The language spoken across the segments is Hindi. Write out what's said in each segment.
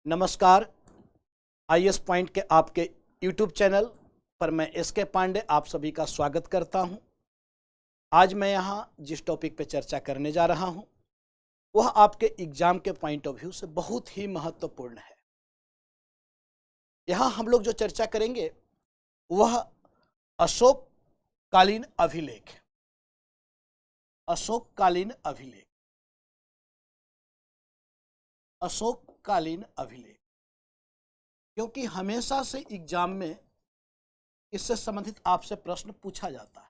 नमस्कार। आईएएस पॉइंट के आपके यूट्यूब चैनल पर मैं एसके पांडे आप सभी का स्वागत करता हूं। आज मैं यहां जिस टॉपिक पे चर्चा करने जा रहा हूं वह आपके एग्जाम के पॉइंट ऑफ व्यू से बहुत ही महत्वपूर्ण है। यहां हम लोग जो चर्चा करेंगे वह अशोक कालीन अभिलेख है। अशोक कालीन अभिलेख, अशोक कालीन अभिलेख, क्योंकि हमेशा से एग्जाम में इससे संबंधित आपसे प्रश्न पूछा जाता है।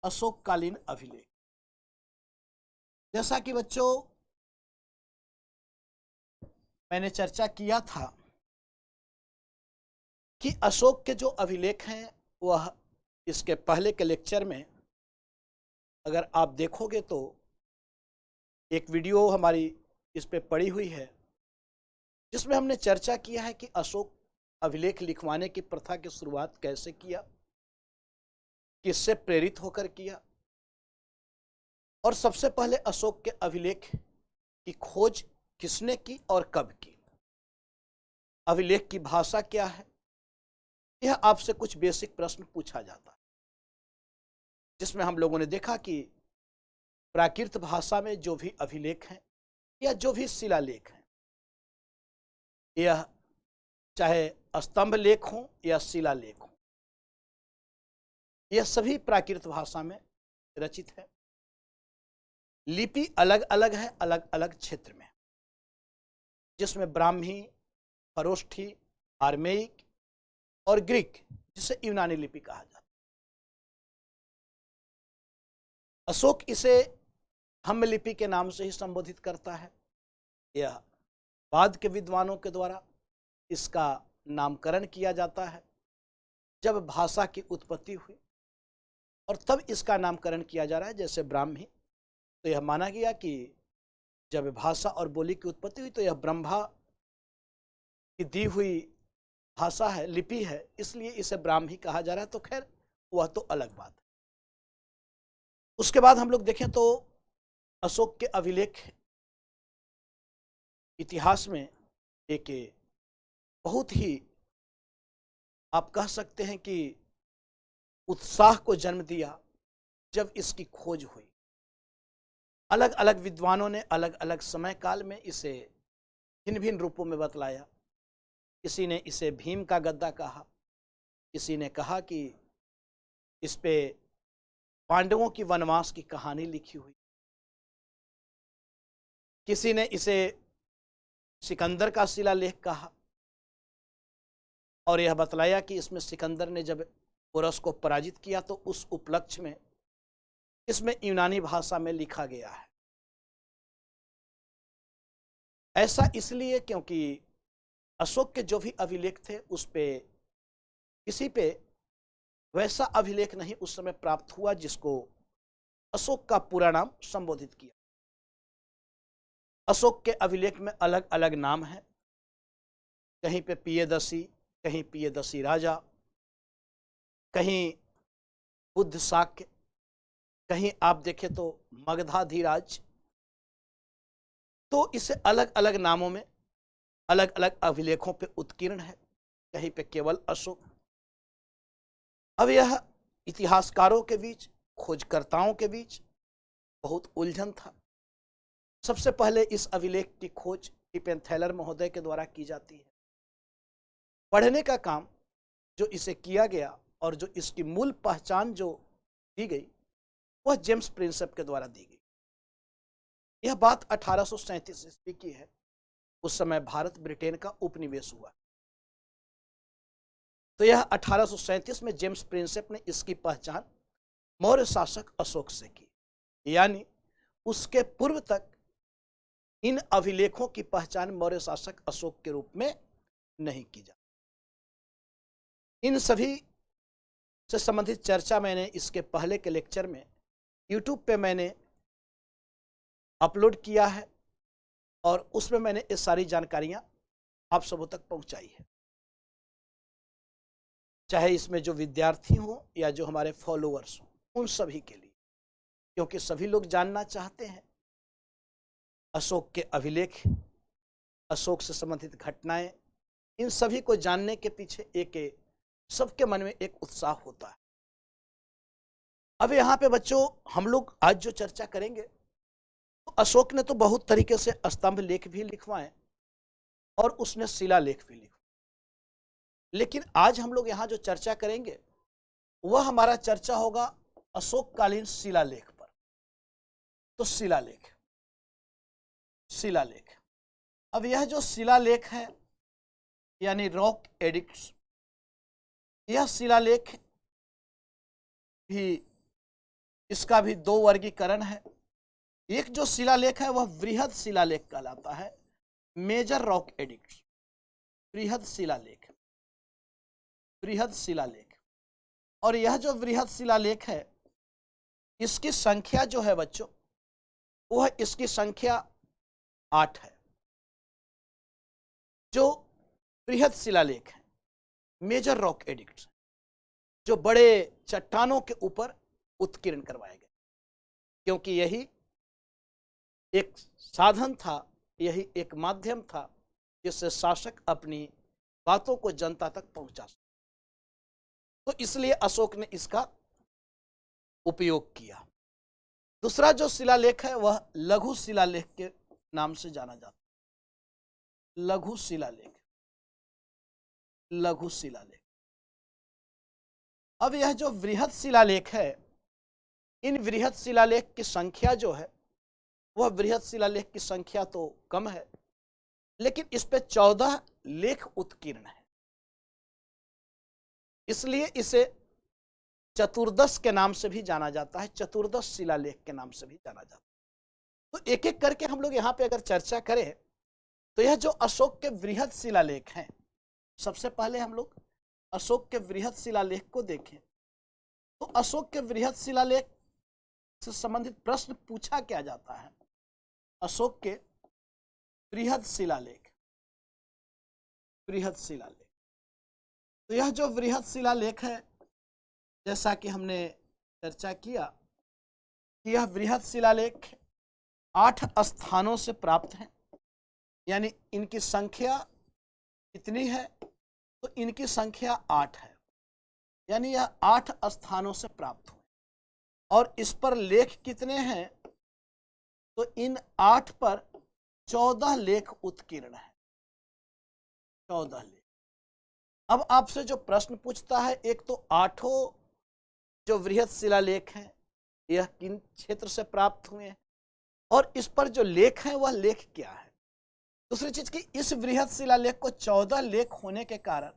अशोक कालीन अभिलेख, जैसा कि बच्चों मैंने चर्चा किया था कि अशोक के जो अभिलेख हैं वह इसके पहले के लेक्चर में अगर आप देखोगे तो एक वीडियो हमारी इस पे पड़ी हुई है जिसमें हमने चर्चा किया है कि अशोक अभिलेख लिखवाने की प्रथा की शुरुआत कैसे किया, किससे प्रेरित होकर किया और सबसे पहले अशोक के अभिलेख की खोज किसने की और कब की। अभिलेख की भाषा क्या है, यह आपसे कुछ बेसिक प्रश्न पूछा जाता है, जिसमें हम लोगों ने देखा कि प्राकृत भाषा में जो भी अभिलेख हैं या जो भी शिलालेख हैं, यह चाहे स्तंभ लेख हो या शिलालेख हो, यह सभी प्राकृत भाषा में रचित है। लिपि अलग अलग है, अलग अलग क्षेत्र में, जिसमें ब्राह्मी, खरोष्ठी, आर्मेइक और ग्रीक, जिसे यूनानी लिपि कहा जाता है। अशोक इसे हम लिपि के नाम से ही संबोधित करता है। यह बाद के विद्वानों के द्वारा इसका नामकरण किया जाता है जब भाषा की उत्पत्ति हुई, और तब इसका नामकरण किया जा रहा है। जैसे ब्राह्मी, तो यह माना गया कि जब भाषा और बोली की उत्पत्ति हुई तो यह ब्रह्मा की दी हुई भाषा है, लिपि है, इसलिए इसे ब्राह्मी कहा जा रहा है। तो खैर वह तो अलग बात है। उसके बाद हम लोग देखें तो अशोक के अभिलेख इतिहास में एक बहुत ही, आप कह सकते हैं कि उत्साह को जन्म दिया जब इसकी खोज हुई। अलग अलग विद्वानों ने अलग अलग समय काल में इसे भिन्न भिन्न रूपों में बतलाया। किसी ने इसे भीम का गद्दा कहा, किसी ने कहा कि इस पे पांडवों की वनवास की कहानी लिखी हुई, किसी ने इसे सिकंदर का शिलालेख कहा और यह बतलाया कि इसमें सिकंदर ने जब पोरस को पराजित किया तो उस उपलक्ष्य में इसमें यूनानी भाषा में लिखा गया है। ऐसा इसलिए क्योंकि अशोक के जो भी अभिलेख थे उस पे किसी पे वैसा अभिलेख नहीं उस समय प्राप्त हुआ जिसको अशोक का पूरा नाम संबोधित किया। अशोक के अभिलेख में अलग अलग नाम हैं, कहीं पे पियदसी, कहीं पियदसी राजा, कहीं बुद्ध शाक्य, कहीं आप देखें तो मगधाधिराज। तो इसे अलग अलग नामों में अलग अलग अभिलेखों पे उत्कीर्ण है, कहीं पे केवल अशोक। अब यह इतिहासकारों के बीच, खोजकर्ताओं के बीच बहुत उलझन था। सबसे पहले इस अभिलेख की खोज टिपेंथेलर महोदय के द्वारा की जाती है। पढ़ने का काम जो इसे किया गया और जो इसकी मूल पहचान जो दी गई वह जेम्स प्रिंसेप के द्वारा दी गई। यह बात 1837 ईस्वी की है। उस समय भारत ब्रिटेन का उपनिवेश हुआ। तो यह 1837 में जेम्स प्रिंसेप ने इसकी पहचान मौर्य शासक अशोक से की, यानी उसके पूर्व तक इन अभिलेखों की पहचान मौर्य शासक अशोक के रूप में नहीं की जाती। इन सभी से संबंधित चर्चा मैंने इसके पहले के लेक्चर में यूट्यूब पे मैंने अपलोड किया है और उसमें मैंने ये सारी जानकारियां आप सबों तक पहुंचाई है, चाहे इसमें जो विद्यार्थी हों या जो हमारे फॉलोअर्स हों, उन सभी के लिए, क्योंकि सभी लोग जानना चाहते हैं अशोक के अभिलेख अशोक से संबंधित घटनाएं, इन सभी को जानने के पीछे एक सबके मन में एक उत्साह होता है। अब यहाँ पे बच्चों हम लोग आज जो चर्चा करेंगे, तो अशोक ने तो बहुत तरीके से स्तंभ लेख भी लिखवाए और उसने शिलालेख भी लिखवाए, लेकिन आज हम लोग यहाँ जो चर्चा करेंगे वह हमारा चर्चा होगा अशोककालीन शिलालेख पर। तो शिलालेख, शिलालेख, अब यह जो शिलालेख है यानी रॉक एडिक्ट्स, यह शिलालेख भी, इसका भी दो वर्गीकरण है। एक जो शिलालेख है वह वृहद शिलालेख कहलाता है, मेजर रॉक एडिक्ट्स, वृहद शिलालेख, वृहद शिलालेख। और यह जो वृहद शिलालेख है इसकी संख्या जो है बच्चों, वह इसकी संख्या 8 है। जो वृहद शिलालेख है, मेजर रॉक एडिक्ट्स, जो बड़े चट्टानों के ऊपर उत्कीर्ण करवाए गए, क्योंकि यही एक साधन था, यही एक माध्यम था जिससे शासक अपनी बातों को जनता तक पहुंचा सके। तो इसलिए अशोक ने इसका उपयोग किया। दूसरा जो शिलालेख है वह लघु शिलालेख के नाम से जाना जाता है। लघु शिलालेख, लघु शिलालेख। अब यह जो वृहद शिलालेख है, इन वृहद शिलालेख की संख्या जो है वह वृहद शिलालेख की संख्या तो कम है, लेकिन इस पे 14 लेख उत्कीर्ण है, इसलिए इसे चतुर्दश के नाम से भी जाना जाता है, चतुर्दश शिलालेख के नाम से भी जाना जाता है। तो एक एक करके हम लोग यहाँ पे अगर चर्चा करें तो यह जो अशोक के वृहद शिलालेख हैं, सबसे पहले हम लोग अशोक के वृहद शिलालेख को देखें। तो अशोक के वृहद शिलालेख से संबंधित प्रश्न पूछा क्या जाता है। अशोक के वृहद शिलालेख, वृहद शिलालेख, तो यह जो वृहद शिलालेख है, जैसा कि हमने चर्चा किया कि यह वृहद शिलालेख 8 स्थानों से प्राप्त है, यानी इनकी संख्या कितनी है, तो इनकी संख्या 8 है, यानी यह 8 स्थानों से प्राप्त हुए। और इस पर लेख कितने हैं, तो इन 8 पर 14 लेख उत्कीर्ण है, 14 लेख। अब आपसे जो प्रश्न पूछता है, एक तो 8 जो वृहद शिलालेख हैं यह किन क्षेत्र से प्राप्त हुए हैं, और इस पर जो लेख हैं वह लेख क्या है। दूसरी चीज कि इस वृहद शिलालेख को 14 लेख होने के कारण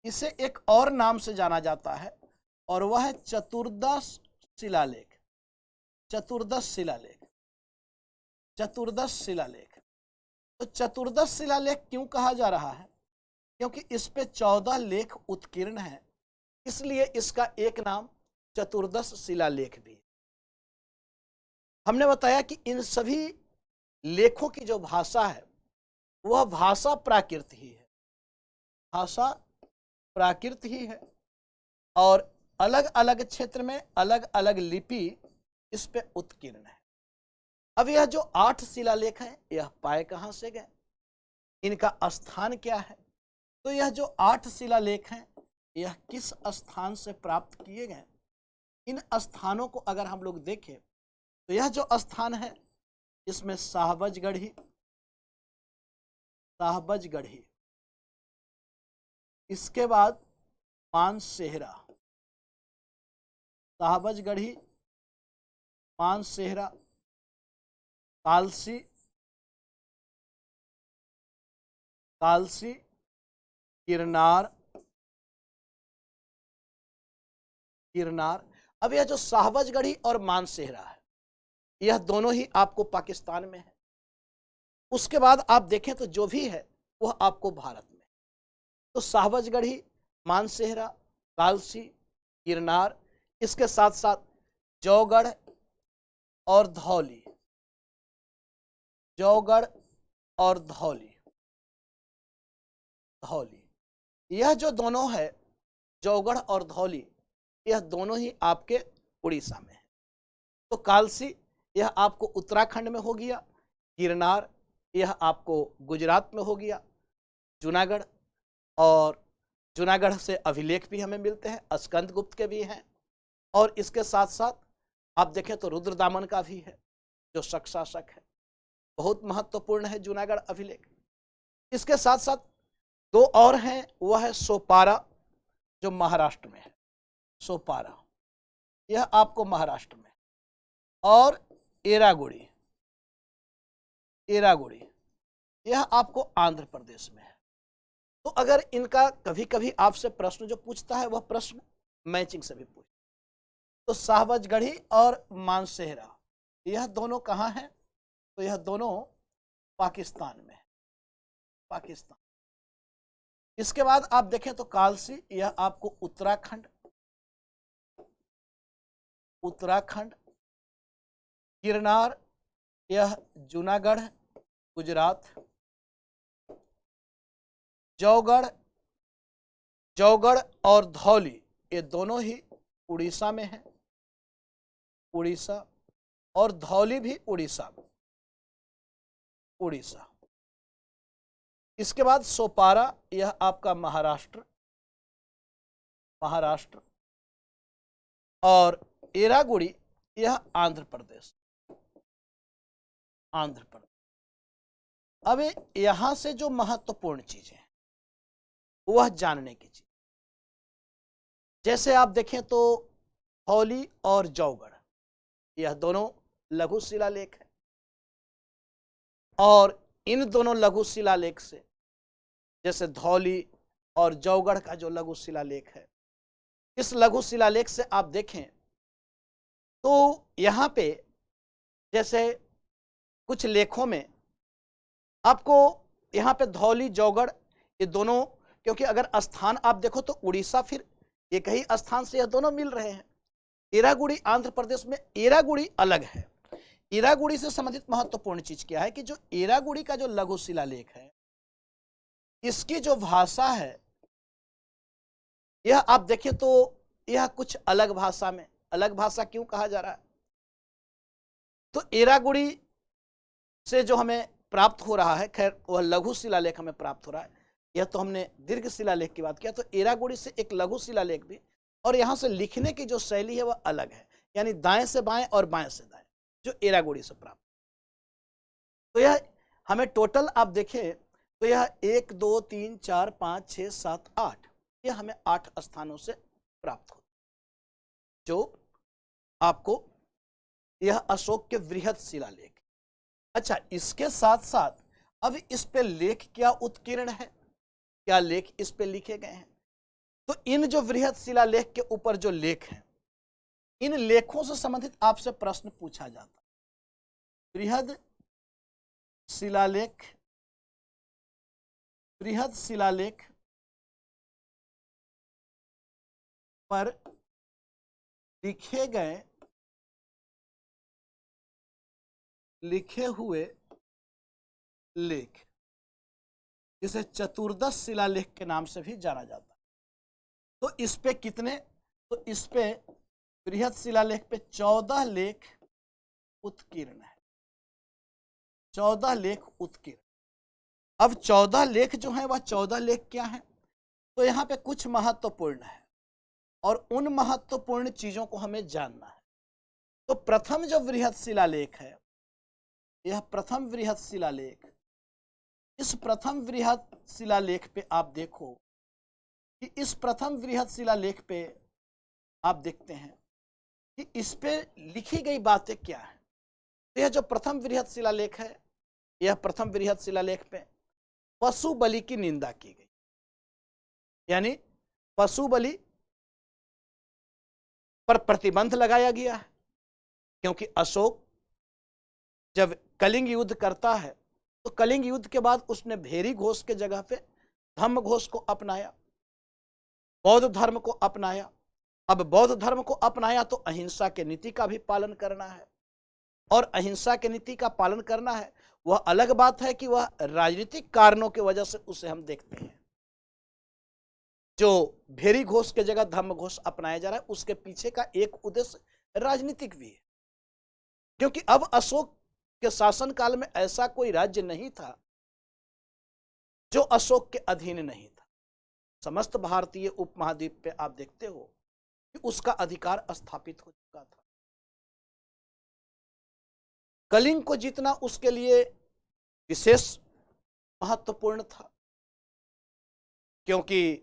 इसे एक और नाम से जाना जाता है, और वह है चतुर्दश शिलालेख, चतुर्दश शिलालेख, चतुर्दश शिलालेख। तो चतुर्दश शिलालेख क्यों कहा जा रहा है, क्योंकि इस पे 14 लेख उत्कीर्ण है, इसलिए इसका एक नाम चतुर्दश शिलालेख भी। हमने बताया कि इन सभी लेखों की जो भाषा है वह भाषा प्राकृत ही है, भाषा प्राकृत ही है, और अलग अलग क्षेत्र में अलग अलग लिपि इस पे उत्कीर्ण है। अब यह जो 8 शिलालेख हैं यह पाए कहाँ से गए, इनका स्थान क्या है। तो यह जो 8 शिलालेख हैं यह किस स्थान से प्राप्त किए गए। इन स्थानों को अगर हम लोग देखें तो यह जो स्थान है इसमें शाहबजगढ़ी, शाहबजगढ़ी, इसके बाद मानसेहरा, शाहबजगढ़ी, मानसेहरा, कालसी, कालसी, किरनार, किरनार। अब यह जो शाहबजगढ़ी और मानसेहरा है यह दोनों ही आपको पाकिस्तान में है। उसके बाद आप देखें तो जो भी है वह आपको भारत में। तो शाहबजगढ़ी, मानसेहरा, कालसी, किरनार, इसके साथ साथ जौगढ़ और धौली, जौगढ़ और धौली, धौली, यह जो दोनों है जौगढ़ और धौली, यह दोनों ही आपके उड़ीसा में है। तो कालसी यह आपको उत्तराखंड में हो गया, गिरनार यह आपको गुजरात में हो गया, जूनागढ़। और जूनागढ़ से अभिलेख भी हमें मिलते हैं, स्कंद गुप्त के भी हैं। और इसके साथ साथ आप देखें तो रुद्रदामन का भी है, जो शक शासक है, बहुत महत्वपूर्ण है जूनागढ़ अभिलेख। इसके साथ साथ दो और हैं, वह है सोपारा, जो महाराष्ट्र में है, सोपारा यह आपको महाराष्ट्र में, और एरागुड़ी, एरागुड़ी यह आपको आंध्र प्रदेश में है। तो अगर इनका कभी कभी आपसे प्रश्न जो पूछता है वह प्रश्न मैचिंग से भी पूछता है। तो साहबजगढ़ी और मानसेहरा यह दोनों कहाँ हैं? तो यह दोनों पाकिस्तान में है, पाकिस्तान। इसके बाद आप देखें तो कालसी, यह आपको उत्तराखंड, उत्तराखंड। गिरनार यह जूनागढ़, गुजरात। जौगढ़, जौगढ़ और धौली ये दोनों ही उड़ीसा में है, उड़ीसा। और धौली भी उड़ीसा में, उड़ीसा। इसके बाद सोपारा यह आपका महाराष्ट्र, महाराष्ट्र। और एरागुड़ी यह आंध्र प्रदेश, आंध्र प्रदेश। अब यहां से जो महत्वपूर्ण चीजें वह जानने की चीज, जैसे आप देखें तो धौली और जौगढ़ यह दोनों लघु शिलालेख है। और इन दोनों लघु शिलालेख से, जैसे धौली और जौगढ़ का जो लघु शिलालेख है, इस लघु शिलालेख से आप देखें तो यहाँ पे जैसे कुछ लेखों में आपको यहाँ पे धौली जौगढ़ ये दोनों, क्योंकि अगर स्थान आप देखो तो उड़ीसा फिर एक ही स्थान से यह दोनों मिल रहे हैं। एरागुड़ी आंध्र प्रदेश में, एरागुड़ी अलग है। एरागुड़ी से संबंधित महत्वपूर्ण चीज क्या है कि जो एरागुड़ी का जो लघु शिलालेख है, इसकी जो भाषा है यह आप देखें तो यह कुछ अलग भाषा में, अलग भाषा क्यों कहा जा रहा है? तो एरागुड़ी से जो हमें प्राप्त हो रहा है, खैर वह लघु शिलालेख हमें प्राप्त हो रहा है, यह तो हमने दीर्घ शिलालेख की बात किया। तो एरागुड़ी से एक लघु शिलालेख भी, और यहां से लिखने की जो शैली है वह अलग है, यानी दाएं से बाएं और बाएं से दाएं, जो एरागुड़ी से प्राप्त। तो यह हमें टोटल आप देखें तो यह 1 2 3 4 5 6 7 8, यह हमें 8 स्थानों से प्राप्त हो, जो आपको यह अशोक के वृहद शिलालेख। अच्छा, इसके साथ साथ अब इस पे लेख क्या उत्कीर्ण है, क्या लेख इस पे लिखे गए हैं? तो इन जो वृहद शिलालेख के ऊपर जो लेख हैं, इन लेखों से संबंधित आपसे प्रश्न पूछा जाता है। वृहद शिलालेख, वृहद शिलालेख पर लिखे गए, लिखे हुए लेख, जिसे चतुर्दश शिलालेख के नाम से भी जाना जाता है। तो इस पे कितने, तो इस पे बृहद शिलालेख पे 14 लेख उत्कीर्ण है, 14 लेख उत्कीर्ण। अब 14 लेख जो है वह 14 लेख क्या है? तो यहाँ पे कुछ महत्वपूर्ण है और उन महत्वपूर्ण चीजों को हमें जानना है। तो प्रथम जो वृहद शिलालेख है, यह प्रथम वृहद शिलालेख, इस प्रथम वृहद शिलालेख पे आप देखो कि इस प्रथम वृहद शिलालेख पे आप देखते हैं कि इस पे लिखी गई बातें क्या है। तो यह जो प्रथम वृहद शिलालेख है, यह प्रथम वृहद शिलालेख पे पशु बलि की निंदा की गई, यानी पशु बलि पर प्रतिबंध लगाया गया है। क्योंकि अशोक जब कलिंग युद्ध करता है तो कलिंग युद्ध के बाद उसने भेरी घोष के जगह पे धम्म घोष को अपनाया, बौद्ध धर्म को अपनाया। अब बौद्ध धर्म को अपनाया तो अहिंसा के नीति का भी पालन करना है, और अहिंसा के नीति का पालन करना है, वह अलग बात है कि वह राजनीतिक कारणों की वजह से उसे हम देखते हैं। जो भेरी घोष के जगह धम्म घोष अपनाया जा रहा है, उसके पीछे का एक उद्देश्य राजनीतिक भी है। क्योंकि अब अशोक के शासनकाल में ऐसा कोई राज्य नहीं था जो अशोक के अधीन नहीं था। समस्त भारतीय उपमहाद्वीप पे आप देखते हो कि उसका अधिकार स्थापित हो चुका था। कलिंग को जीतना उसके लिए विशेष महत्वपूर्ण था, क्योंकि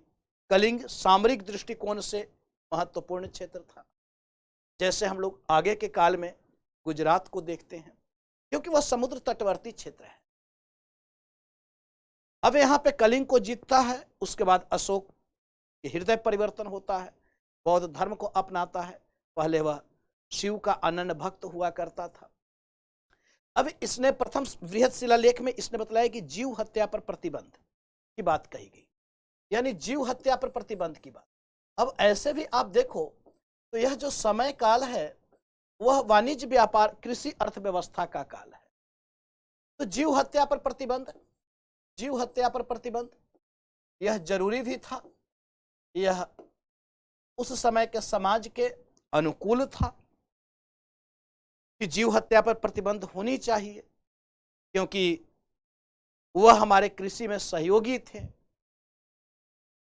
कलिंग सामरिक दृष्टिकोण से महत्वपूर्ण क्षेत्र था। जैसे हम लोग आगे के काल में गुजरात को देखते हैं, क्योंकि वह समुद्र तटवर्ती क्षेत्र है। अब यहाँ पे कलिंग को जीतता है, उसके बाद अशोक के हृदय परिवर्तन होता है, बौद्ध धर्म को अपनाता है। पहले वह शिव का अनन्य भक्त हुआ करता था। अब इसने प्रथम वृहद शिलालेख में इसने बतलाया कि जीव हत्या पर प्रतिबंध की बात कही गई, यानी जीव हत्या पर प्रतिबंध की बात। अब ऐसे भी आप देखो तो यह जो समय काल है वह वाणिज्य व्यापार कृषि अर्थव्यवस्था का काल है। तो जीव हत्या पर प्रतिबंध, जीव हत्या पर प्रतिबंध यह जरूरी भी था, यह उस समय के समाज के अनुकूल था कि जीव हत्या पर प्रतिबंध होनी चाहिए, क्योंकि वह हमारे कृषि में सहयोगी थे।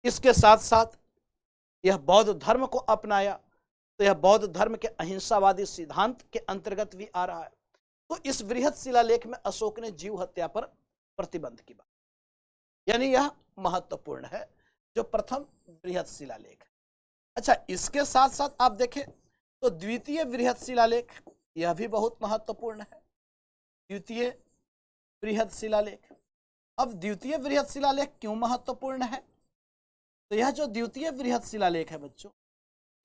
इसके साथ साथ यह बौद्ध धर्म को अपनाया, तो यह बौद्ध धर्म के अहिंसावादी सिद्धांत के अंतर्गत भी आ रहा है। तो इस वृहद शिलालेख में अशोक ने जीव हत्या पर प्रतिबंध की बात, यानी यह महत्वपूर्ण है जो प्रथम वृहद शिलालेख है। अच्छा, इसके साथ साथ आप देखें तो द्वितीय वृहद शिलालेख यह भी बहुत महत्वपूर्ण है। द्वितीय वृहद शिलालेख, अब द्वितीय वृहद शिलालेख क्यों महत्वपूर्ण है? तो यह जो द्वितीय वृहद शिलालेख है बच्चों,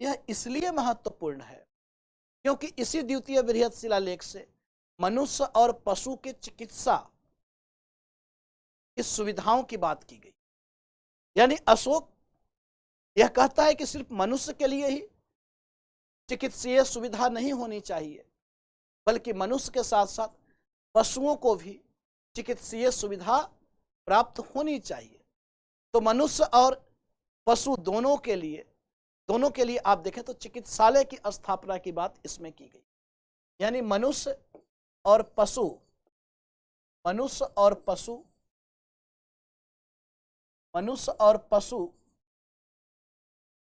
यह इसलिए महत्वपूर्ण है क्योंकि इसी द्वितीय वृहद शिलालेख से मनुष्य और पशु के चिकित्सा की सुविधाओं की बात की गई। यानी अशोक यह कहता है कि सिर्फ मनुष्य के लिए ही चिकित्सीय सुविधा नहीं होनी चाहिए, बल्कि मनुष्य के साथ साथ पशुओं को भी चिकित्सीय सुविधा प्राप्त होनी चाहिए। तो मनुष्य और पशु दोनों के लिए आप देखें तो चिकित्सालय की स्थापना की बात इसमें की गई। यानी मनुष्य और पशु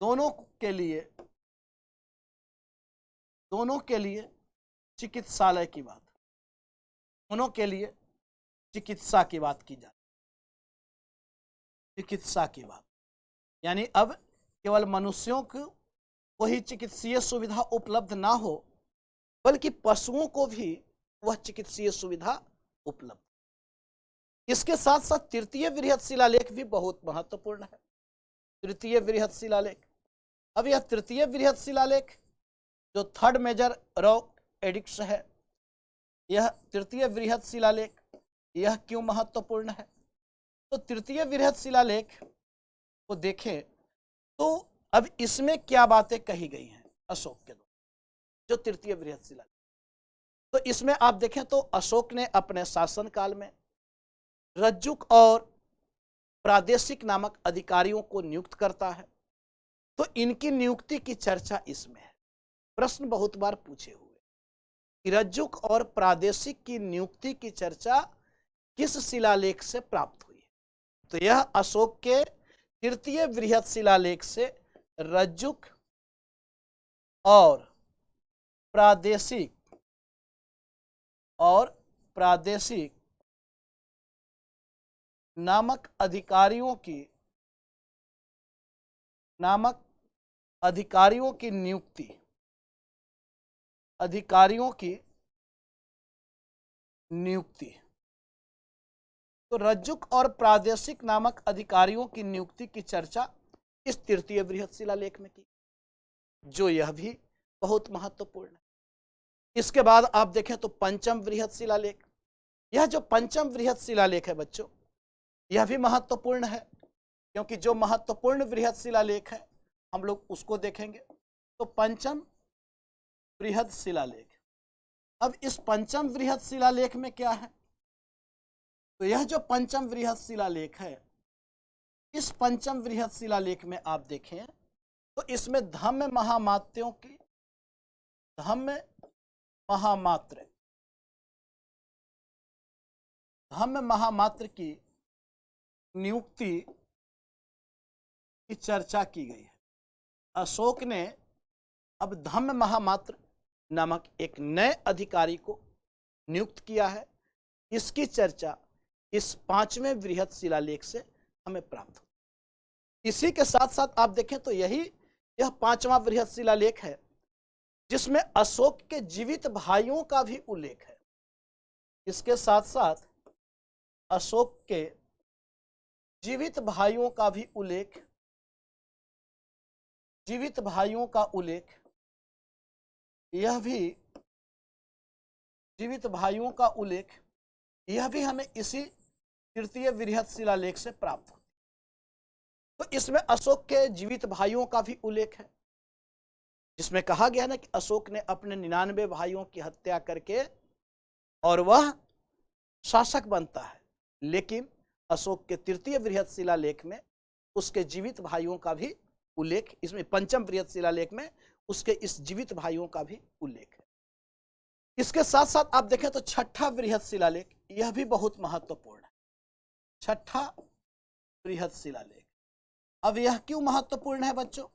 दोनों के लिए चिकित्सालय की बात, दोनों के लिए चिकित्सा की बात की जाए, चिकित्सा की बात। यानी अब केवल मनुष्यों को ही चिकित्सीय सुविधा उपलब्ध ना हो, बल्कि पशुओं को भी वह चिकित्सीय सुविधा उपलब्ध। इसके साथ साथ तृतीय वृहद शिलालेख भी बहुत महत्वपूर्ण है। तृतीय वृहद शिलालेख, अब यह तृतीय वृहद शिलालेख जो थर्ड मेजर रॉक एडिक्ट्स है, यह तृतीय वृहद शिलालेख यह क्यों महत्वपूर्ण है? तो तृतीय वृहद शिलालेख को देखें तो अब इसमें क्या बातें कही गई हैं अशोक के द्वारा, जो तृतीय वृहद शिलालेख। तो इसमें आप देखें तो अशोक ने अपने शासनकाल में रज्जुक और प्रादेशिक नामक अधिकारियों को नियुक्त करता है। तो इनकी नियुक्ति की चर्चा इसमें है। प्रश्न बहुत बार पूछे हुए कि रज्जुक और प्रादेशिक की नियुक्ति की चर्चा किस शिलालेख से प्राप्त हुई है? तो यह अशोक के तृतीय वृहद शिलालेख से रज्जुक और प्रादेशिक नामक अधिकारियों की नियुक्ति, तो रज्जुक और प्रादेशिक नामक अधिकारियों की नियुक्ति की चर्चा इस तृतीय वृहद शिलालेख में की, जो यह भी बहुत महत्वपूर्ण है। इसके बाद आप देखें तो पंचम वृहद शिलालेख, यह जो पंचम वृहद शिलालेख है बच्चों, यह भी महत्वपूर्ण है, क्योंकि जो महत्वपूर्ण वृहद शिलालेख है हम लोग उसको देखेंगे। तो पंचम वृहद शिलालेख, अब इस पंचम वृहद शिलालेख में क्या है? तो यह जो पंचम वृहद शिलालेख है, इस पंचम वृहद शिलालेख में आप देखें तो इसमें धम्म महामात्र धम्म महामात्र की नियुक्ति की चर्चा की गई है। अशोक ने अब धम्म महामात्र नामक एक नए अधिकारी को नियुक्त किया है। इसकी चर्चा इस 5वें बृहत शिलालेख से हमें प्राप्त हो। इसी के साथ साथ आप देखें तो यह 5वां बृहत शिलालेख है जिसमें अशोक के जीवित भाइयों का भी उल्लेख है। इसके साथ साथ अशोक के जीवित भाइयों का भी उल्लेख, जीवित भाइयों का उल्लेख, यह भी जीवित भाइयों का उल्लेख, यह भी हमें इसी तृतीय बृहत शिलालेख से प्राप्त होता है। तो इसमें अशोक के जीवित भाइयों का भी उल्लेख है, जिसमें कहा गया ना कि अशोक ने अपने 99 भाइयों की हत्या करके और वह शासक बनता है। लेकिन अशोक के तृतीय बृहत शिलालेख में उसके जीवित भाइयों का भी उल्लेख, इसमें 5म बृहत शिलालेख में उसके इस जीवित भाइयों का भी उल्लेख है। इसके साथ साथ आप देखें तो 6ठा बृहत शिलालेख, यह भी बहुत महत्वपूर्ण है। 6ठा बृहत शिलालेख, अब यह क्यों महत्वपूर्ण है बच्चों?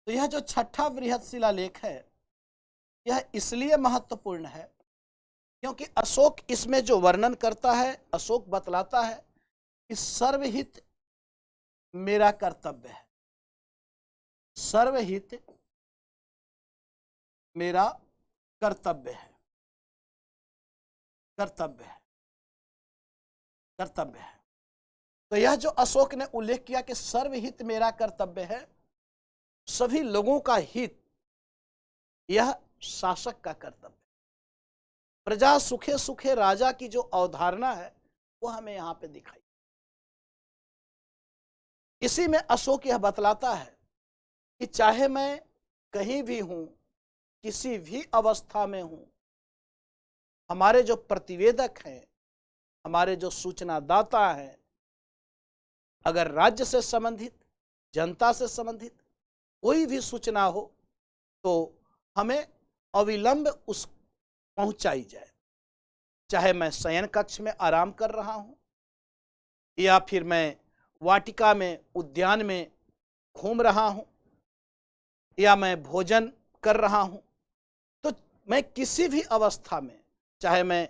तो यह जो 6ठा बृहत शिलालेख है, यह इसलिए महत्वपूर्ण है क्योंकि अशोक इसमें जो वर्णन करता है, अशोक बतलाता है कि सर्वहित मेरा कर्तव्य है, सर्वहित मेरा कर्तव्य है, कर्तव्य है, कर्तव्य है। तो यह जो अशोक ने उल्लेख किया कि सर्वहित मेरा कर्तव्य है, सभी लोगों का हित, यह शासक का कर्तव्य। प्रजा सुखे सुखे राजा की जो अवधारणा है वो हमें यहां पे दिखाई। इसी में अशोक यह बतलाता है कि चाहे मैं कहीं भी हूं, किसी भी अवस्था में हूं, हमारे जो प्रतिवेदक हैं, हमारे जो सूचनादाता हैं, अगर राज्य से संबंधित, जनता से संबंधित कोई भी सूचना हो तो हमें अविलंब उस पहुंचाई जाए। चाहे मैं शयन कक्ष में आराम कर रहा हूं या फिर मैं वाटिका में, उद्यान में घूम रहा हूं या मैं भोजन कर रहा हूं, तो मैं किसी भी अवस्था में, चाहे मैं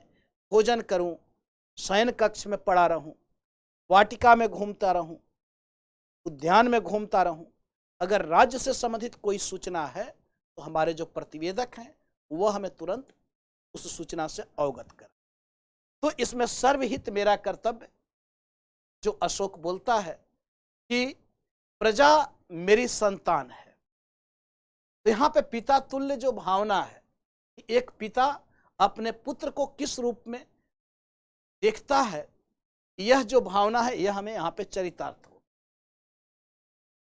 भोजन करूं, शयन कक्ष में पड़ा रहूं, वाटिका में घूमता रहूं, उद्यान में घूमता रहूं, अगर राज्य से संबंधित कोई सूचना है तो हमारे जो प्रतिवेदक हैं वह हमें तुरंत उस सूचना से अवगत कर। तो इसमें सर्वहित मेरा कर्तव्य जो अशोक बोलता है कि प्रजा मेरी संतान है, तो यहां पे पिता तुल्य जो भावना है, एक पिता अपने पुत्र को किस रूप में देखता है, यह जो भावना है यह हमें यहां पे चरितार्थ हो।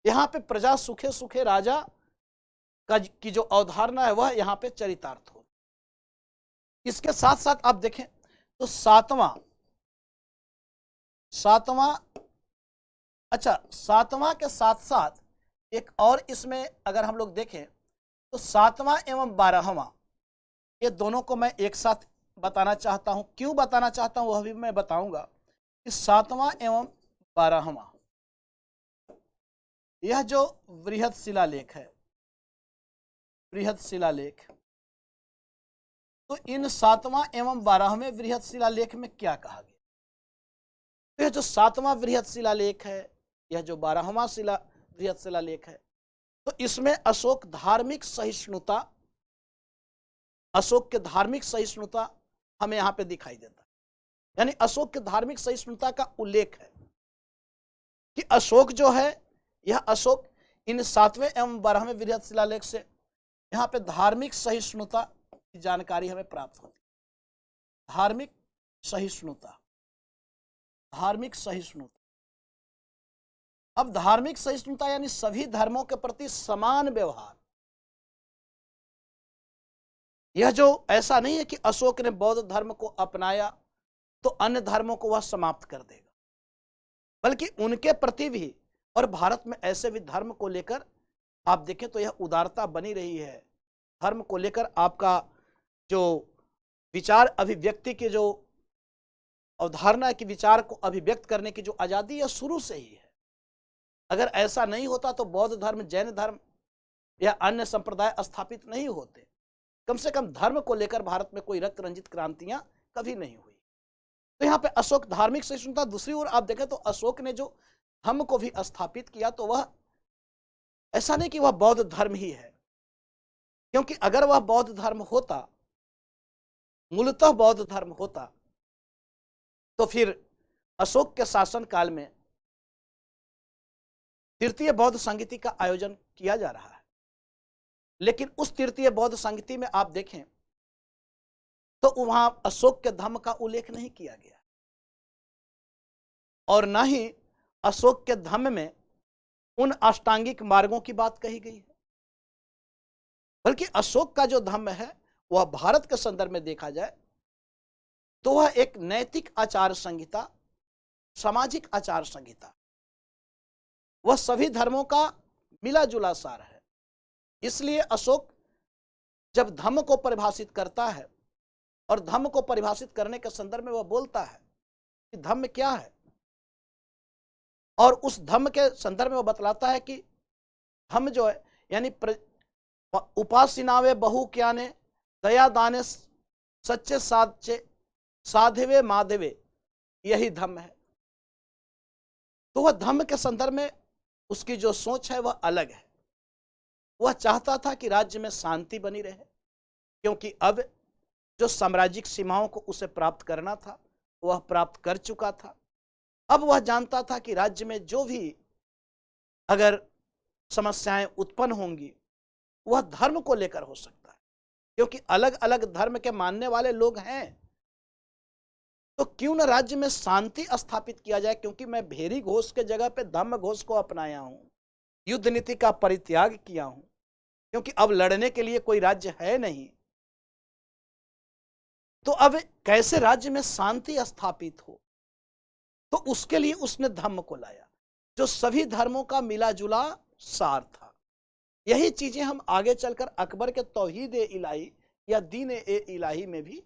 यहां पे प्रजा सुखे सुखे राजा का की जो अवधारणा है वह यहां पे चरितार्थ हो। इसके साथ साथ आप देखें तो सातवां, सातवां के साथ साथ एक और इसमें अगर हम लोग देखें तो 7वां एवं 12वां, ये दोनों को मैं एक साथ बताना चाहता हूं। क्यों बताना चाहता हूं वह भी मैं बताऊंगा कि 7वां एवं 12वां यह जो बृहत शिलालेख है, बृहत शिलालेख, तो इन 7वां एवं 12वें बृहत शिलालेख में क्या कहा गया? तो यह जो 7वां बृहत शिलालेख है, यह जो 12वां बृहत शिलालेख है, तो इसमें अशोक धार्मिक सहिष्णुता, अशोक के धार्मिक सहिष्णुता हमें यहां पे दिखाई देता है। यानी अशोक के धार्मिक सहिष्णुता का उल्लेख है कि अशोक जो है, यह अशोक इन 7वें एवं 12वें बृहत शिलालेख से यहाँ पे धार्मिक सहिष्णुता की जानकारी हमें प्राप्त होती है। धार्मिक सहिष्णुता, धार्मिक सहिष्णुता। अब धार्मिक सहिष्णुता यानी सभी धर्मों के प्रति समान व्यवहार। यह जो ऐसा नहीं है कि अशोक ने बौद्ध धर्म को अपनाया तो अन्य धर्मों को वह समाप्त कर देगा, बल्कि उनके प्रति भी, और भारत में ऐसे भी धर्म को लेकर आप देखें तो यह उदारता बनी रही है। धर्म को लेकर आपका जो विचार अभिव्यक्ति के जो अवधारणा के विचार को अभिव्यक्त करने की जो आज़ादी है शुरू से ही है। अगर ऐसा नहीं होता तो बौद्ध धर्म, जैन धर्म या अन्य संप्रदाय स्थापित नहीं होते। कम से कम धर्म को लेकर भारत में कोई रक्त रंजित क्रांतियां कभी नहीं हुई। तो यहाँ पे अशोक धार्मिक सहिष्णुता। दूसरी ओर आप देखें तो अशोक ने जो धम्म को भी स्थापित किया तो वह ऐसा नहीं कि वह बौद्ध धर्म ही है, क्योंकि अगर वह बौद्ध धर्म होता, मूलतः बौद्ध धर्म होता, तो फिर अशोक के शासन काल में तृतीय बौद्ध संगीति का आयोजन किया जा रहा है। लेकिन उस तृतीय बौद्ध संगीति में आप देखें तो वहां अशोक के धम्म का उल्लेख नहीं किया गया और न ही अशोक के धम्म में उन अष्टांगिक मार्गों की बात कही गई है, बल्कि अशोक का जो धम्म है वह भारत के संदर्भ में देखा जाए तो वह एक नैतिक आचार संहिता, सामाजिक आचार संहिता, वह सभी धर्मों का मिला जुला सार है। इसलिए अशोक जब धम्म को परिभाषित करता है और धम्म को परिभाषित करने के संदर्भ में वह बोलता है कि धम्म क्या है, और उस धम्म के संदर्भ में वह बतलाता है कि धम्म जो है यानी उपासनावे बहु ज्ञाने दया दाने सच्चे साचे साधवे माधवे, यही धम्म है। तो वह धम्म के संदर्भ में उसकी जो सोच है वह अलग है। वह चाहता था कि राज्य में शांति बनी रहे, क्योंकि अब जो साम्राज्यिक सीमाओं को उसे प्राप्त करना था वह प्राप्त कर चुका था। अब वह जानता था कि राज्य में जो भी अगर समस्याएं उत्पन्न होंगी वह धर्म को लेकर हो सकता है, क्योंकि अलग अलग धर्म के मानने वाले लोग हैं। तो क्यों न राज्य में शांति स्थापित किया जाए, क्योंकि मैं भेरी घोष के जगह पे धम्म घोष को अपनाया हूं, युद्ध नीति का परित्याग किया हूं, क्योंकि अब लड़ने के लिए कोई राज्य है नहीं। तो अब कैसे राज्य में शांति स्थापित हो, तो उसके लिए उसने धम्म को लाया, जो सभी धर्मों का मिला जुला सार था। यही चीजें हम आगे चलकर अकबर के तौहीद ए इलाही या दीन ए इलाही में भी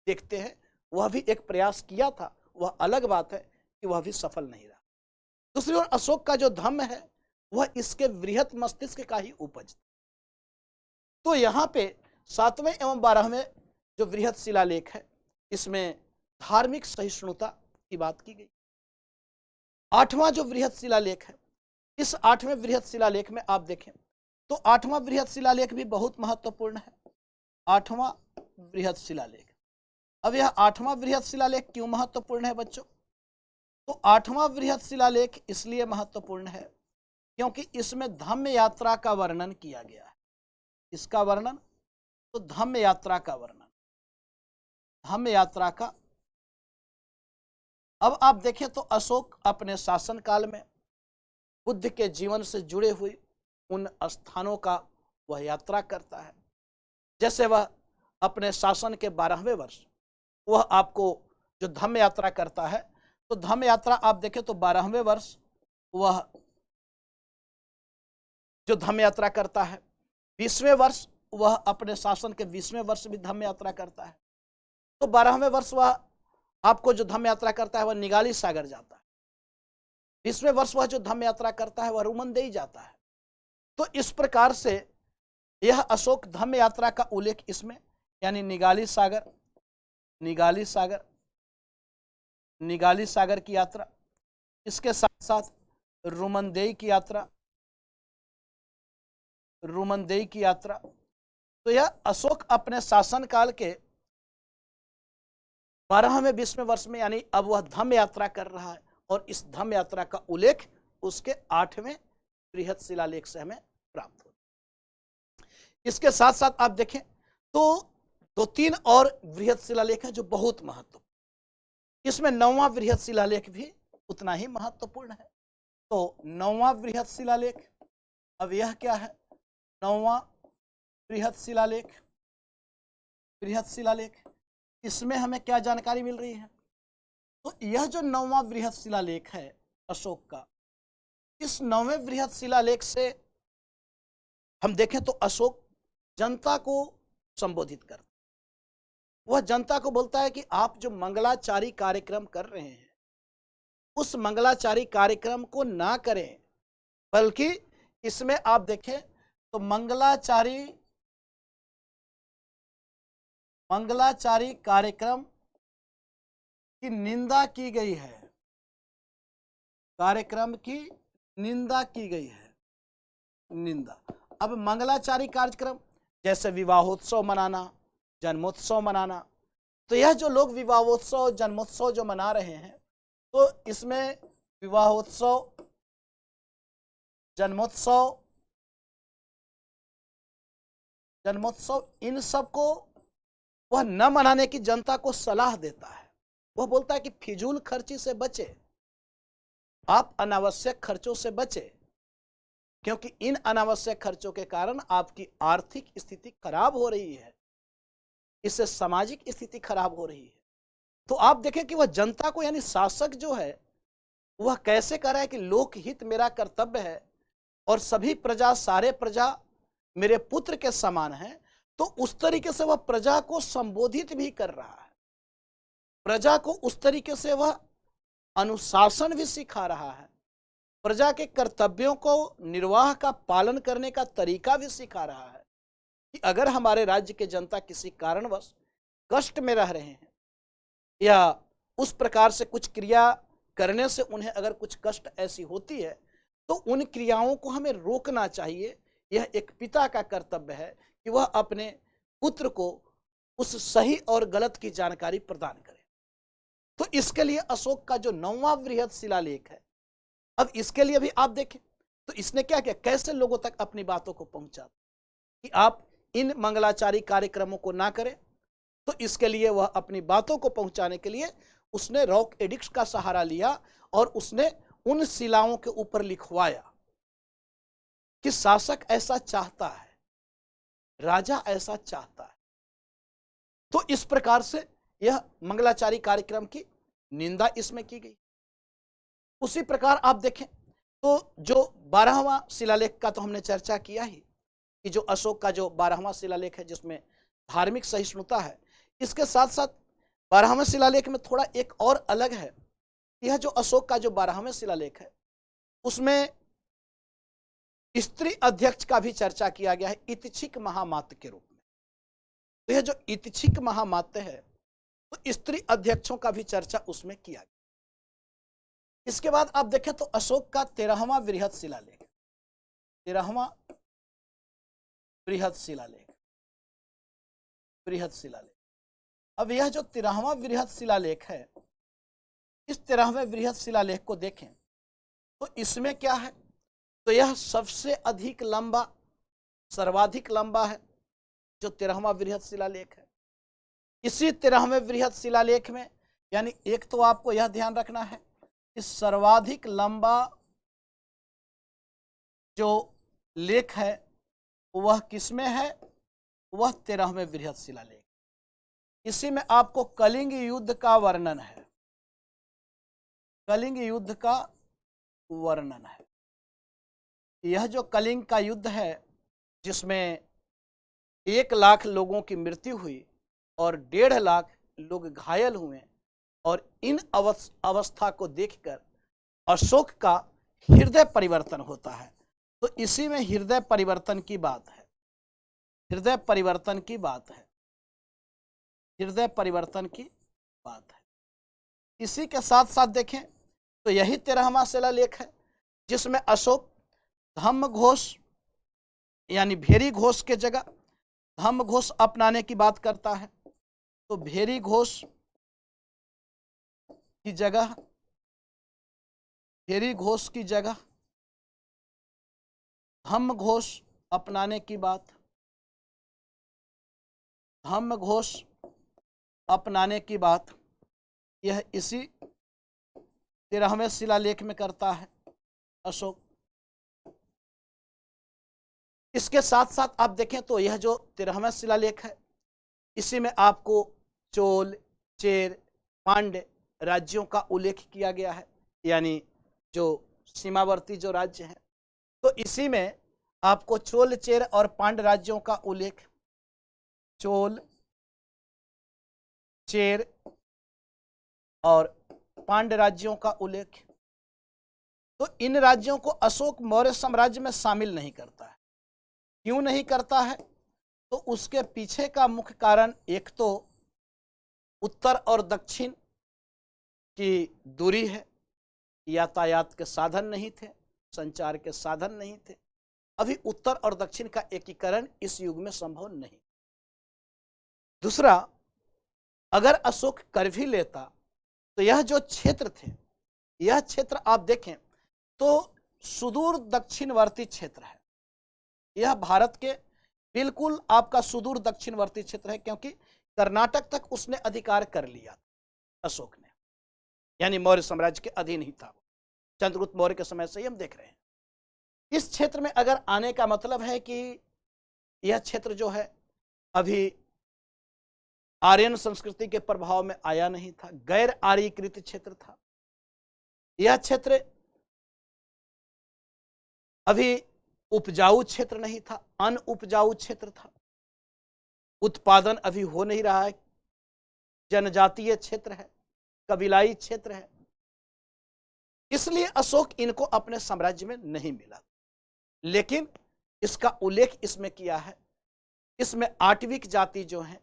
देखते हैं। वह भी एक प्रयास किया था, वह अलग बात है कि वह भी सफल नहीं रहा। दूसरी ओर अशोक का जो धम्म है वह इसके वृहत मस्तिष्क का ही उपज। तो यहाँ पे 7वें एवं 12वें जो वृहत शिलालेख है इसमें धार्मिक सहिष्णुता की बात की गई। 8वां जो वृहत शिलालेख है, इस 8वें वृहत शिलालेख में आप देखें तो 8वां वृहत शिलालेख भी बहुत महत्वपूर्ण है। 8वां वृहत शिलालेख, अब यह 8वां वृहत शिलालेख क्यों महत्वपूर्ण है बच्चों? तो 8वां वृहत शिलालेख इसलिए महत्वपूर्ण है क्योंकि इसमें धम्म यात्रा का वर्णन किया गया है। इसका वर्णन, तो धम्म यात्रा का वर्णन, धम्म यात्रा का। अब आप देखें तो अशोक अपने शासन काल में बुद्ध के जीवन से जुड़े हुए उन स्थानों का वह यात्रा करता है। जैसे वह अपने शासन के 12वें वर्ष वह आपको जो धम्म यात्रा करता है, तो धम्म यात्रा आप देखें तो 12वें वर्ष वह जो धम्म यात्रा करता है, 20वें वर्ष वह अपने शासन के 20वें वर्ष भी धम्म यात्रा करता है। तो 12वें वर्ष वह आपको जो धम्म यात्रा करता है वह निगाली सागर जाता है। 20वें वर्ष वह जो धम्म यात्रा करता है वह रुमनदेई जाता है। तो इस प्रकार से यह अशोक धम्म यात्रा का उल्लेख इसमें, यानी निगाली सागर, निगाली सागर, निगाली सागर की यात्रा, इसके साथ साथ रुमनदेई की यात्रा, रुमनदेई की यात्रा। तो यह अशोक अपने शासन काल के 12वें 20वें वर्ष में, यानी अब वह धम्म यात्रा कर रहा है, और इस धम्म यात्रा का उल्लेख उसके 8वें बृहत शिलालेख से हमें प्राप्त हो। इसके साथ साथ आप देखें तो 2-3 और बृहत शिलालेख हैं जो बहुत महत्वपूर्ण। इसमें 9वां बृहत शिलालेख भी उतना ही महत्वपूर्ण है। तो 9वां बृहत शिलालेख, अब यह क्या है? 9वां बृहत शिलालेख, बृहत शिलालेख, इसमें हमें क्या जानकारी मिल रही है? तो यह जो 9वां बृहत शिलालेख है अशोक का, इस 9वें बृहत शिलालेख से हम देखें तो अशोक जनता को संबोधित करता, वह जनता को बोलता है कि आप जो मंगलाचारी कार्यक्रम कर रहे हैं उस मंगलाचारी कार्यक्रम को ना करें, बल्कि इसमें आप देखें तो मंगलाचारी कार्यक्रम की निंदा की गई है, कार्यक्रम की निंदा की गई है, निंदा। अब मंगलाचारी कार्यक्रम जैसे विवाहोत्सव मनाना, जन्मोत्सव मनाना, तो यह जो लोग विवाहोत्सव जन्मोत्सव जो मना रहे हैं, तो इसमें विवाहोत्सव जन्मोत्सव इन सब को वह न मनाने की जनता को सलाह देता है। वह बोलता है कि फिजूल खर्ची से बचे, आप अनावश्यक खर्चों से बचे, क्योंकि इन अनावश्यक खर्चों के कारण आपकी आर्थिक स्थिति खराब हो रही है, इससे सामाजिक स्थिति खराब हो रही है। तो आप देखें कि वह जनता को, यानी शासक जो है वह कैसे कह रहा है कि लोकहित मेरा कर्तव्य है और सभी प्रजा, सारे प्रजा मेरे पुत्र के समान है, तो उस तरीके से वह प्रजा को संबोधित भी कर रहा है, प्रजा को उस तरीके से वह अनुशासन भी सिखा रहा है, प्रजा के कर्तव्यों को निर्वाह का पालन करने का तरीका भी सिखा रहा है कि अगर हमारे राज्य के जनता किसी कारणवश कष्ट में रह रहे हैं या उस प्रकार से कुछ क्रिया करने से उन्हें अगर कुछ कष्ट ऐसी होती है, तो उन क्रियाओं को हमें रोकना चाहिए। यह एक पिता का कर्तव्य है कि वह अपने पुत्र को उस सही और गलत की जानकारी प्रदान करे। तो इसके लिए अशोक का जो 9वां वृहद शिलालेख है, अब इसके लिए भी आप देखें तो इसने क्या किया, कैसे लोगों तक अपनी बातों को पहुंचा कि आप इन मंगलाचारी कार्यक्रमों को ना करें। तो इसके लिए वह अपनी बातों को पहुंचाने के लिए उसने रॉक एडिक्ट्स का सहारा लिया और उसने उन शिलाओं के ऊपर लिखवाया कि शासक ऐसा चाहता है, राजा ऐसा चाहता है। तो इस प्रकार से यह मंगलाचारी कार्यक्रम की निंदा इसमें की गई। उसी प्रकार आप देखें तो जो 12वां शिलालेख का तो हमने चर्चा किया ही कि जो अशोक का जो 12वां शिलालेख है जिसमें धार्मिक सहिष्णुता है, इसके साथ साथ 12वें शिलालेख में थोड़ा एक और अलग है। यह जो अशोक का जो 12वां शिलालेख है उसमें स्त्री अध्यक्ष का भी चर्चा किया गया है इतिछिक महामात्य के रूप में। तो यह जो इतिछिक महामात्य है तो स्त्री अध्यक्षों का भी चर्चा उसमें किया गया। इसके बाद आप देखें तो अशोक का 13वां वृहद शिलालेख, 13वां वृहद शिलालेख, अब यह जो 13वां वृहद शिलालेख है, इस 13वें वृहद शिलालेख को देखें तो इसमें क्या है, तो यह सबसे अधिक लंबा, सर्वाधिक लंबा है जो 13वां वृहद शिलालेख है। इसी 13वें वृहद शिलालेख में, यानी एक तो आपको यह ध्यान रखना है कि सर्वाधिक लंबा जो लेख है वह किसमें है, वह 13वें वृहद शिलालेख। इसी में आपको कलिंग युद्ध का वर्णन है, कलिंग युद्ध का वर्णन है। यह जो कलिंग का युद्ध है जिसमें 1 लाख लोगों की मृत्यु हुई और 1.5 लाख लोग घायल हुए, और इन अवस्था को देखकर अशोक का हृदय परिवर्तन होता है। तो इसी में हृदय परिवर्तन की बात है, हृदय परिवर्तन की बात है, हृदय परिवर्तन की बात है। इसी के साथ साथ देखें तो यही 13वां शिलालेख है जिसमें अशोक धम्म घोष यानी भेरी घोष के जगह धम्म घोष अपनाने की बात करता है। तो भेरी घोष की जगह, भेरी घोष की जगह धम्म घोष अपनाने की बात, धम्म घोष अपनाने की बात यह इसी 13वें शिलालेख में करता है अशोक। इसके साथ साथ आप देखें तो यह जो 13वां शिलालेख है इसी में आपको चोल, चेर, पांड्य राज्यों का उल्लेख किया गया है, यानी जो सीमावर्ती जो राज्य हैं। तो इसी में आपको चोल, चेर और पांड्य राज्यों का उल्लेख, चोल, चेर और पांड्य राज्यों का उल्लेख। तो इन राज्यों को अशोक मौर्य साम्राज्य में शामिल नहीं करता है। क्यों नहीं करता है? तो उसके पीछे का मुख्य कारण एक तो उत्तर और दक्षिण की दूरी है, यातायात के साधन नहीं थे, संचार के साधन नहीं थे। अभी उत्तर और दक्षिण का एकीकरण इस युग में संभव नहीं। दूसरा, अगर अशोक कर भी लेता तो यह जो क्षेत्र थे, यह क्षेत्र आप देखें तो सुदूर दक्षिणवर्ती क्षेत्र है। यह भारत के बिल्कुल आपका सुदूर दक्षिणवर्ती क्षेत्र है, क्योंकि कर्नाटक तक उसने अधिकार कर लिया अशोक ने, यानी मौर्य साम्राज्य के अधीन ही था। चंद्रगुप्त मौर्य के समय से ही हम देख रहे हैं। इस क्षेत्र में अगर आने का मतलब है कि यह क्षेत्र जो है अभी आर्यन संस्कृति के प्रभाव में आया नहीं था, गैर आर्यीकृत क्षेत्र था। यह क्षेत्र अभी उपजाऊ क्षेत्र नहीं था, अनउपजाऊ क्षेत्र था। उत्पादन अभी हो नहीं रहा है, जनजातीय क्षेत्र है, कबीलाई क्षेत्र है। इसलिए अशोक इनको अपने साम्राज्य में नहीं मिला। लेकिन इसका उल्लेख इसमें किया है। इसमें आठवीं जाति जो है,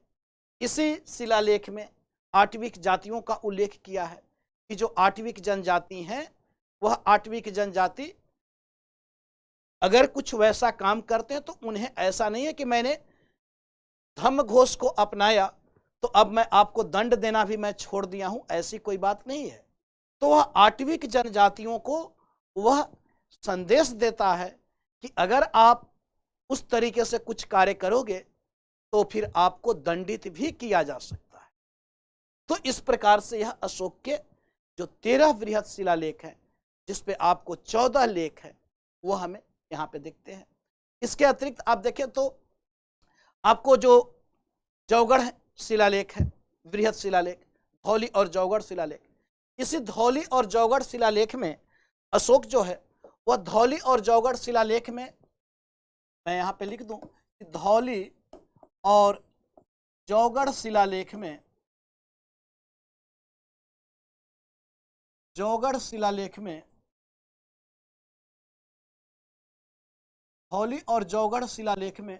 इसी शिलालेख में आठवीं जातियों का उल्लेख किया है कि जो आठवीं जनजाति हैं, वह आठवीं जनजाति अगर कुछ वैसा काम करते हैं तो उन्हें ऐसा नहीं है कि मैंने धम्म घोष को अपनाया तो अब मैं आपको दंड देना भी मैं छोड़ दिया हूं, ऐसी कोई बात नहीं है। तो वह आठवीं जनजातियों को वह संदेश देता है कि अगर आप उस तरीके से कुछ कार्य करोगे तो फिर आपको दंडित भी किया जा सकता है। तो इस प्रकार से यह अशोक के जो 13 बृहद शिलालेख है, जिसपे आपको 14 लेख है, वो हमें यहाँ पे दिखते हैं। इसके अतिरिक्त आप देखें तो आपको जो जौगढ़ शिलालेख है, बृहद शिलालेख, धौली और जौगढ़ शिलालेख, इसी धौली और जौगढ़ शिलालेख में अशोक जो है वह धौली और जौगढ़ शिलालेख में, मैं यहाँ पे लिख दूं कि धौली और जौगढ़ शिलालेख में, जौगढ़ शिलालेख में, धौली और जौगढ़ शिलालेख में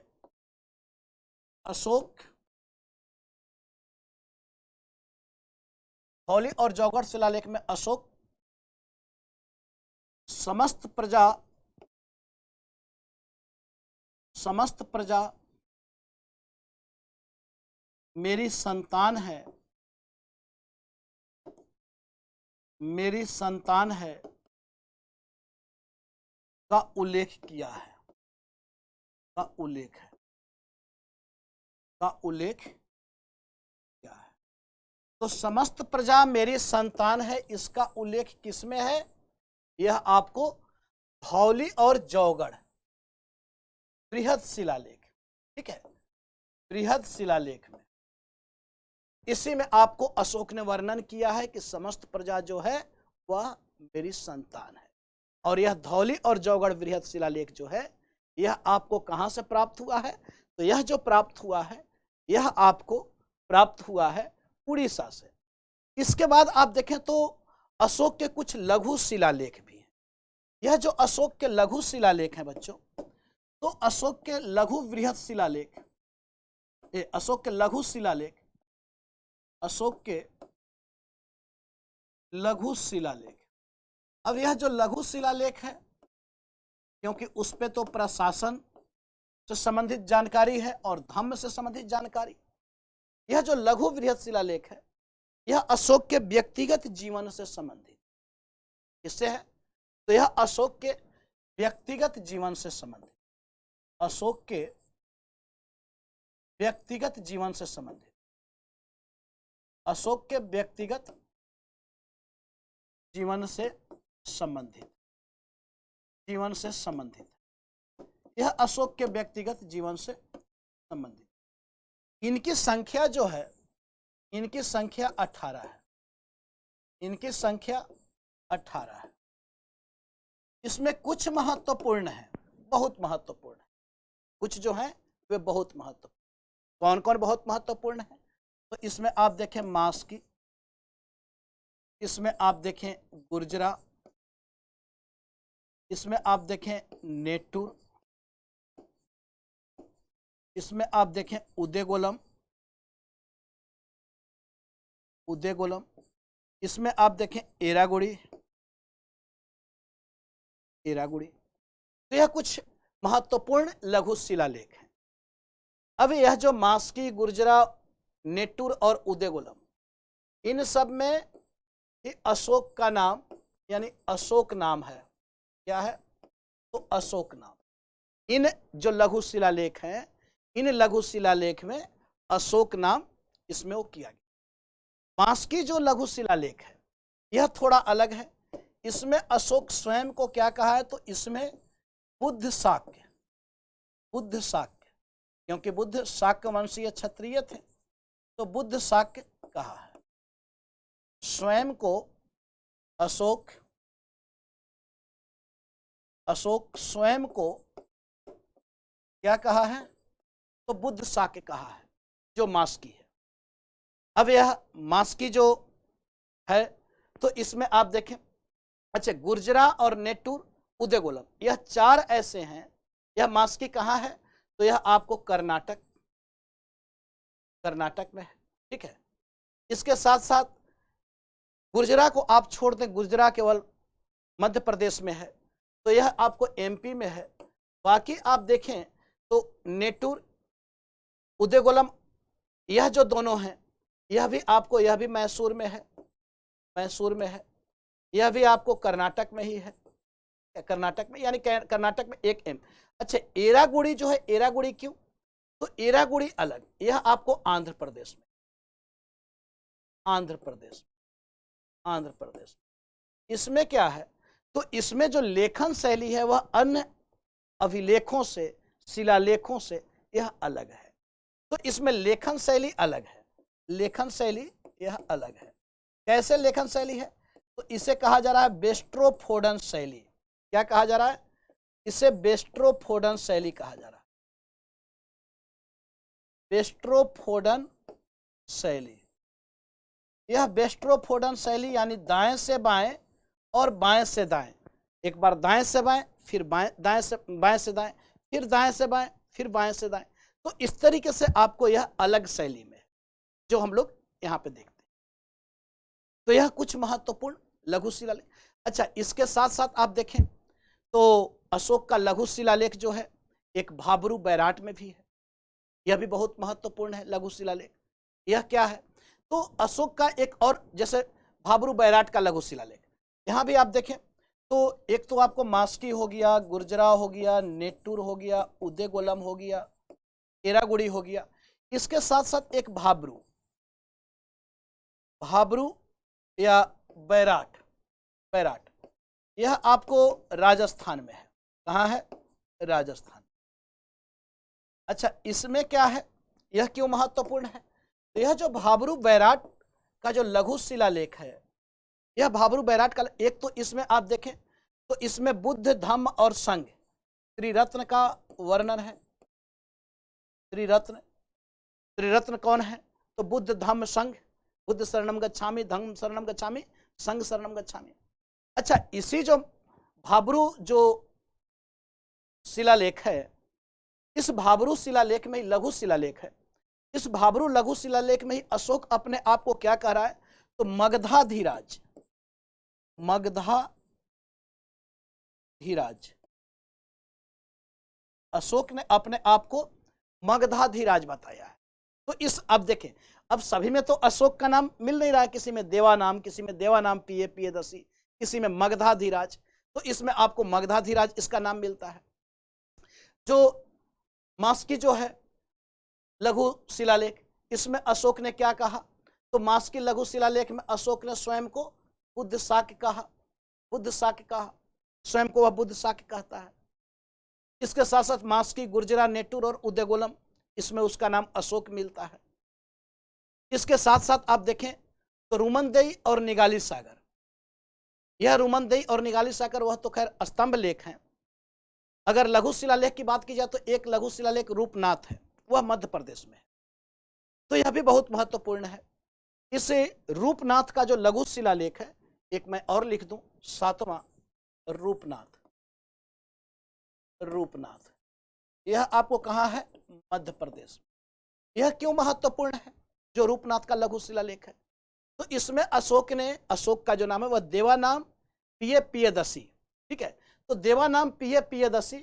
अशोक, धौली और जौगढ़ शिलालेख में अशोक समस्त प्रजा मेरी संतान है, मेरी संतान है का उल्लेख किया है, का उल्लेख है, का उल्लेख किया है। तो समस्त प्रजा मेरी संतान है, इसका उल्लेख किसमें है? यह आपको धौली और जौगढ़ बृहद शिलालेख, ठीक है, बृहद शिलालेख में, इसी में आपको अशोक ने वर्णन किया है कि समस्त प्रजा जो है वह मेरी संतान है। और यह धौली और जौगढ़ बृहद शिलालेख जो है, यह आपको कहां से प्राप्त हुआ है? तो यह जो प्राप्त हुआ है, यह आपको प्राप्त हुआ है उड़ीसा से। इसके बाद आप देखें तो अशोक के कुछ लघु शिलालेख भी हैं। यह जो अशोक के लघु शिलालेख हैं बच्चों, तो अशोक के लघु बृहद शिलालेख, अशोक के लघु शिलालेख, अशोक के लघु शिलालेख। अब यह जो लघु शिलालेख है, क्योंकि उस पे तो प्रशासन से संबंधित जानकारी है और धम्म से संबंधित जानकारी। यह जो लघु बृहद शिलालेख है, यह अशोक के व्यक्तिगत जीवन से संबंधित, किससे है? तो यह अशोक के व्यक्तिगत जीवन से संबंधित, अशोक के व्यक्तिगत जीवन से संबंधित, अशोक के व्यक्तिगत जीवन से संबंधित, जीवन से संबंधित, यह अशोक के व्यक्तिगत जीवन से संबंधित। इनकी संख्या जो है, इनकी संख्या 18 है, इनकी संख्या 18 है। इसमें कुछ महत्वपूर्ण है, बहुत महत्वपूर्ण है, कुछ जो है वे बहुत महत्वपूर्ण। कौन कौन बहुत महत्वपूर्ण है? तो इसमें आप देखें मास्की, इसमें आप देखें गुर्जरा, इसमें आप देखें नेटूर, इसमें आप देखें उदेगोलम, उदेगोलम, इसमें आप देखें एरागुड़ी, एरागुड़ी। तो यह कुछ महत्वपूर्ण लघु शिलालेख हैं। अब यह जो मास्की, गुर्जरा, नेटूर और उदेगोलम, इन सब में अशोक का नाम यानी अशोक नाम है। क्या है? तो अशोक नाम। इन जो लघु शिलालेख हैं, इन लघु शिलालेख में अशोक नाम इसमें वो किया गया। मास्की जो लघु शिलालेख है यह थोड़ा अलग है। इसमें अशोक स्वयं को क्या कहा है? तो इसमें बुद्ध शाक्य, बुद्ध शाक्य, क्योंकि बुद्ध शाक्य वंशीय क्षत्रिय थे, तो बुद्ध शाक्य कहा है। स्वयं को अशोक, अशोक स्वयं को क्या कहा है? तो बुद्ध शाक्य कहा है, जो मास्की है। अब यह मास्की जो है तो इसमें आप देखें, अच्छा, गुर्जरा और नेटूर, उदेगोलम, यह चार ऐसे हैं। यह मास्की कहाँ है? तो यह आपको कर्नाटक, कर्नाटक में है। ठीक है। इसके साथ साथ गुर्जरा को आप छोड़ दें, गुर्जरा केवल मध्य प्रदेश में है, तो यह आपको एमपी में है। बाकी आप देखें तो नेटूर, उदेगोलम, यह जो दोनों हैं यह भी आपको, यह भी मैसूर में है, मैसूर में है। यह भी आपको कर्नाटक में ही है, कर्नाटक में, यानी कर्नाटक में एक एम। अच्छा, एरागुड़ी जो है, एरागुड़ी क्यों? तो एरागुड़ी अलग, यह आपको आंध्र प्रदेश में, आंध्र प्रदेश, आंध्र प्रदेश। इसमें क्या है? तो इसमें जो लेखन शैली है वह अन्य अभिलेखों से, शिलालेखों से यह अलग है। तो इसमें लेखन शैली अलग है, लेखन शैली यह अलग है। कैसे लेखन शैली है? तो इसे कहा जा रहा है बेस्ट्रोफोडन शैली। क्या कहा जा रहा है? इसे बेस्ट्रोफोडन शैली कहा जा रहा है, बेस्ट्रोफोडन शैली। यह बेस्ट्रोफोडन शैली यानी दाएं से बाएं और बाएं से दाएं, एक बार दाएं से बाएं, फिर बाएं, दाएं से बाएं से दाएं, फिर दाएं से बाएं, फिर बाएं से दाएं। तो इस तरीके से आपको यह अलग शैली में जो हम लोग यहाँ पे देखते हैं। तो यह कुछ महत्वपूर्ण लघु शिलालेख। अच्छा, इसके साथ साथ आप देखें तो अशोक का लघु शिलालेख जो है एक भाबरू बैराट में भी है, यह भी बहुत महत्वपूर्ण है लघु शिलालेख। यह क्या है? तो अशोक का एक और, जैसे भाबरू बैराट का लघु शिलालेख, यहाँ भी आप देखें तो एक तो आपको मास्की हो गया, गुर्जरा हो गया, नेटूर हो गया, उदेगोलम हो गया, एरागुड़ी हो गया। इसके साथ साथ एक भाबरू, भाबरू या बैराट, बैराट, यह आपको राजस्थान में है। कहाँ है? राजस्थान। अच्छा, इसमें क्या है? यह क्यों महत्वपूर्ण है? तो यह जो भाबरू बैराट का जो लघु शिलालेख है, यह भाबरू बैराट का, एक तो इसमें आप देखें तो इसमें बुद्ध, धम्म और संघ, त्रिरत्न का वर्णन है। त्रिरत्न, त्रिरत्न कौन है? तो बुद्ध, धम्म, संघ। बुद्ध शरणम गच्छामि, धम्म शरणम गच्छामि, संघ शरणम गच्छामि। अच्छा, इसी जो भाबरू जो शिलालेख है, इस भाबरू शिलालेख में ही लघु शिलालेख है। इस भाबरू लघु शिलालेख में ही अशोक अपने आप को क्या कह रहा है? तो मगधाधीराज, मगधाधीराज। अशोक ने अपने आप को मगधाधीराज बताया है। तो इस, अब देखें, अब सभी में तो अशोक का नाम मिल नहीं रहा है, किसी में देवा नाम, किसी में देवा नाम पियदर्शी, किसी में मगधाधीराज। तो इसमें आपको मगधाधीराज इसका नाम मिलता है। जो मास्की जो है लघु शिलालेख, इसमें अशोक ने क्या कहा? तो मास्की लघु शिलालेख में अशोक ने स्वयं को बुद्ध शाक्य कहा, बुद्ध शाक्य कहा, स्वयं को वह बुद्ध शाक्य कहता है। इसके साथ साथ मास्की, गुर्जरा, नेटूर और उदेगोलम, इसमें उसका नाम अशोक मिलता है। इसके साथ साथ आप देखें तो रुमनदेई और निगाली सागर, यह रुमनदेई और निगाली सागर वह तो खैर स्तंभ लेख हैं। अगर लघु शिलालेख की बात की जाए तो एक लघु शिलालेख रूपनाथ है, वह मध्य प्रदेश में है। तो यह भी बहुत महत्वपूर्ण है। इस रूपनाथ का जो लघु शिलालेख है, एक मैं और लिख दूं, 7वां रूपनाथ। रूपनाथ यह आपको कहाँ है? मध्य प्रदेश। यह क्यों महत्वपूर्ण है जो रूपनाथ का लघु शिलालेख है? तो इसमें अशोक ने, अशोक का जो नाम है वह देवानाम पिय पियदसी, ठीक है, तो देवानाम पिय पियदसी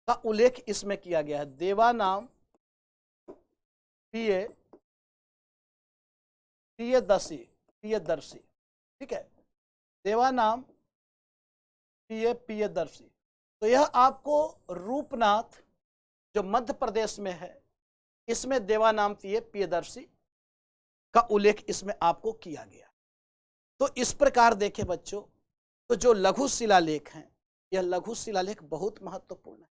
का उल्लेख इसमें किया गया है। देवानाम पिय पियदसी, पियदर्शी, ठीक है, देवानाम पिय पियदर्शी। तो यह आपको रूपनाथ जो मध्य प्रदेश में है, इसमें देवानाम पिय पियदर्शी का उल्लेख इसमें आपको किया गया। तो इस प्रकार देखें बच्चों, तो जो लघु शिलालेख हैं, यह लघु शिलालेख बहुत महत्वपूर्ण है।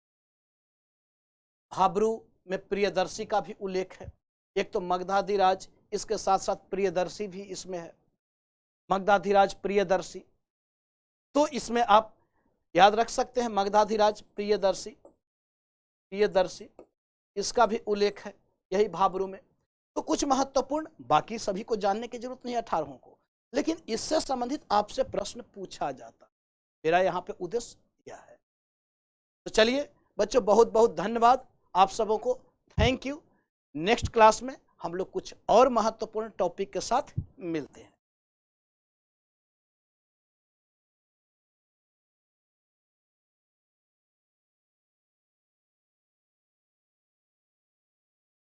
हाब्रू में प्रियदर्शी का भी उल्लेख है। एक तो मगधाधिराज, इसके साथ साथ प्रियदर्शी भी इसमें है, मगधाधिराज प्रियदर्शी। तो इसमें आप याद रख सकते हैं मगधाधिराज प्रियदर्शी, प्रियदर्शी इसका भी उल्लेख है यही भाब्रू में। तो कुछ महत्वपूर्ण, बाकी सभी को जानने की जरूरत नहीं 18 को, लेकिन इससे संबंधित आपसे प्रश्न पूछा जाता, मेरा यहाँ पे उद्देश्य यह है। तो चलिए बच्चों, बहुत बहुत धन्यवाद आप सबों को, थैंक यू। नेक्स्ट क्लास में हम लोग कुछ और महत्वपूर्ण टॉपिक के साथ मिलते हैं।